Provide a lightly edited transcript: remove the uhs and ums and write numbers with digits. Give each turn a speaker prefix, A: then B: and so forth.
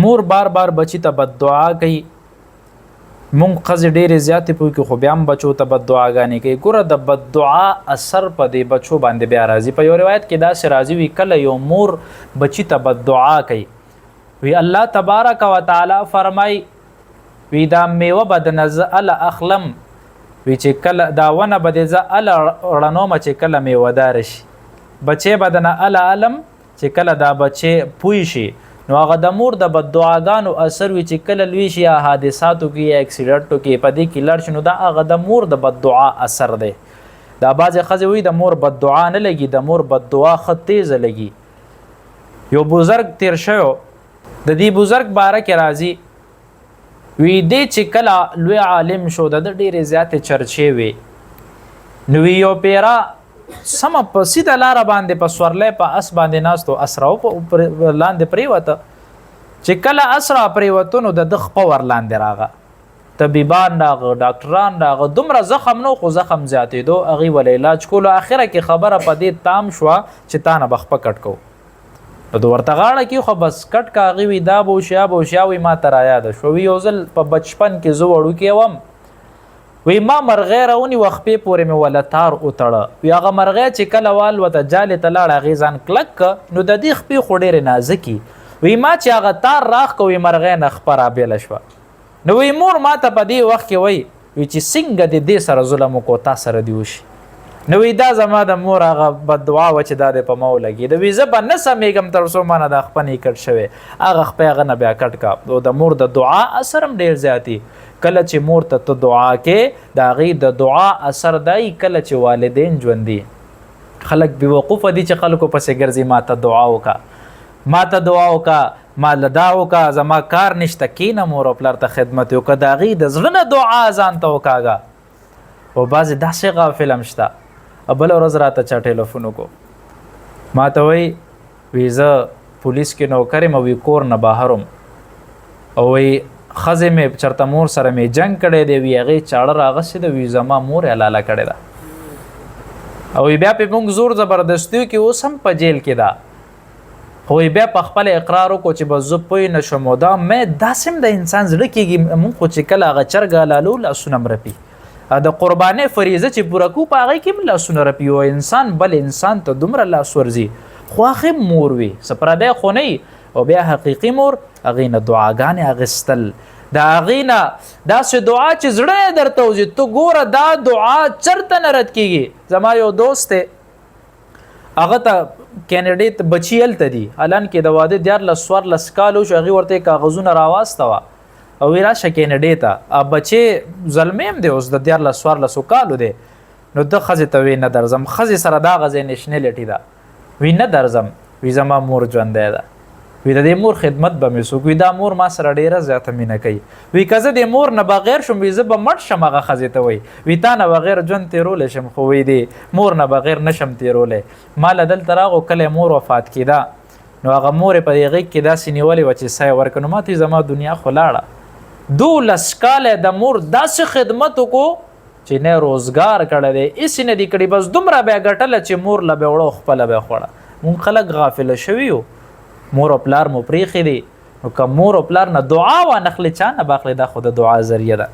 A: مور بار بار بچی ته بد دعا کوي. مونږ ښځې ډېرې زیاتې پوه کې خو بیا هم بچو ته بد دعاګانې کوي. ګوره د بد دعا اثر په دې بچو باندې بیا راځي. په یو روایت کې داسې راځي وي کله یو مور بچی ته بد دعا کوي وی الله تبارک و تعالی فرمای وی دا میوه به د نه زه اله اخلم وی چې کله دا ونه به د زه اله رڼومه چې کله میوهداره شي. بچی به د نه اله علم چې کله دا بچی پوی شي نو هغه د مور د بد دعاګانو اثر وي چې کله لوی شي یا حادثاتو کې یا اکسیډنټو کې په دې کې لاړ شي نو دا هغه د مور د بد دعا اثر دی. دا بعضې ښځې وایي د مور بد دعا نه لګي، د مور بد دعا ښه تیزه لګي. یو بزرګ تیر شوی د دې بزرګ باره کې راځي وی دی چې کله لوی عالم شو د ډېرې زیاتې چرچې وي نو یو پیرا سمه په سیده لاره باندې په سورلی په اس باندې ناستو اسراو په لاندې پریوته چې کله اسرا پریوتو نو د ده خپه ور لاندې راغه. طبیبان راغه، ډاکټران راغه، دومره زخم نو خو زخم زیاتېدو هغوی ول علاج کولو. اخره کې خبره په دې تام شوه چې تا نه به خپه کټ کوو. نو د ورته غاړه کې خو بس کټ کا هغوی وي دا به وشي به وشي وي ما ته رایاده شو وي یو ځل په بچپن کې زه وړوکی وم وی ما مرغۍ راونیوه خپې پورې مې وله تار وتړه وي هغه مرغۍ چې کله والوته جالې ته لاړه هغې ځان کلک که نو د دې خپې خو ډېرې نازکي وی ما چې هغه تار راخ که وي مرغۍ نه خپه رابېله شوه نو وی مور ما ته په دې وخت کې وی چې څنګه دې سره ظلم وکړو تا سره دې وشي نو وی دا زما د مور هغه بد دعا وه چې دا دې په ما ولګېده وی زه به نه سمېږم تر څو ما نه دا خپه نه کټ شوی هغه خپې هغه نه بیا کټ کا. او د مور د دعا اثر هم ډېر زیاتي. کله چې مور ته دعا کې د هغې د دعا اثر دی کله چې والدین ژوندي خلک بېوقوفه دي چې خلکو پسې ګرځي ما ته دعا وکړه ما ته دعا وکړه ما له دا وکړه زما کار نشته کینه مور او پلار ته خدمت وکړه د هغې د زړه نه دعا ځان ته وکاږه. او بعضې داسې غافل هم شته بله ورځ راته چا ټیلیفون وکړو ما ته وی زه پولیس کې نوکر یم وی کور نه بهر وم او وی ښځې مې چېرته مور سره مې جنګ کړی دی وی هغې چاړه راغستې ده وی زما مور یې حلاله کړې ده او وی بیا پې موږ زور زبردستیو کې اوس هم په جیل کې ده خو وی بیا په خپل اقرار وکړو چې بس زه پوه نه شم او دا مې داسې هم د انسان زړه کېږي مونږ خو چې کله هغه چرګ حلالو لاسونه م رپي د قربانۍ فریضه چې پوره کوو په هغې کې هم لاسونه رپي او انسان بل انسان ته دومره لاس ورځي خو هغې مور وي څه پردی خو نه او بیا حقیقي مور هغې نه دعاګانې اخیستل د هغې نه داسې دعا چې زړه یې درته وځي ته ګوره دا دعا چرته نه رد کېږي. زما یو دوست دی هغه ته کینیډې ته بچي هلته دي حالان کې د واده 14 کال وشو هغې ورته یې کاغذونه راواستوه او وی راشه کینیډې ته بچې زلمی هم دی اوس د 14 کالو دی نو ده ښځې ته وی نه درځم ښځې سره دا غځې نیشنلټي ده وی نه درځم وی زما مور ژوندی ده وی د دې مور خدمت به مې څوک وي دا مور ما سره ډېره زیاته مینه کوي وی که زه د مور نه بغیر شم وی زه به مړ شم هغه ښځې ته وی وی تا نه بغیر ژوند تېرولی شم خو وی د مور نه بغیر نشم تېرولی ما له دلته راغو کله مور وفات کېده نو هغه مور یې په دې غېږ کې داسې نیولې وه چې سا یې ورکړه نو ما ته زما دنیا خو لاړه 12 کاله د مور داسې خدمت وکړو چې نه روزګار کړی دی هېڅ نه دي کړي بس دومره بیا ګټله چې مور له به وړه خپله به خوړه مونږ خلک غافله شوي یو مور او پلار مو پرېښي دي نو که مور او پلار نه دعا وانخلې چا نه به اخلي دا خو د دعا ذریعه ده.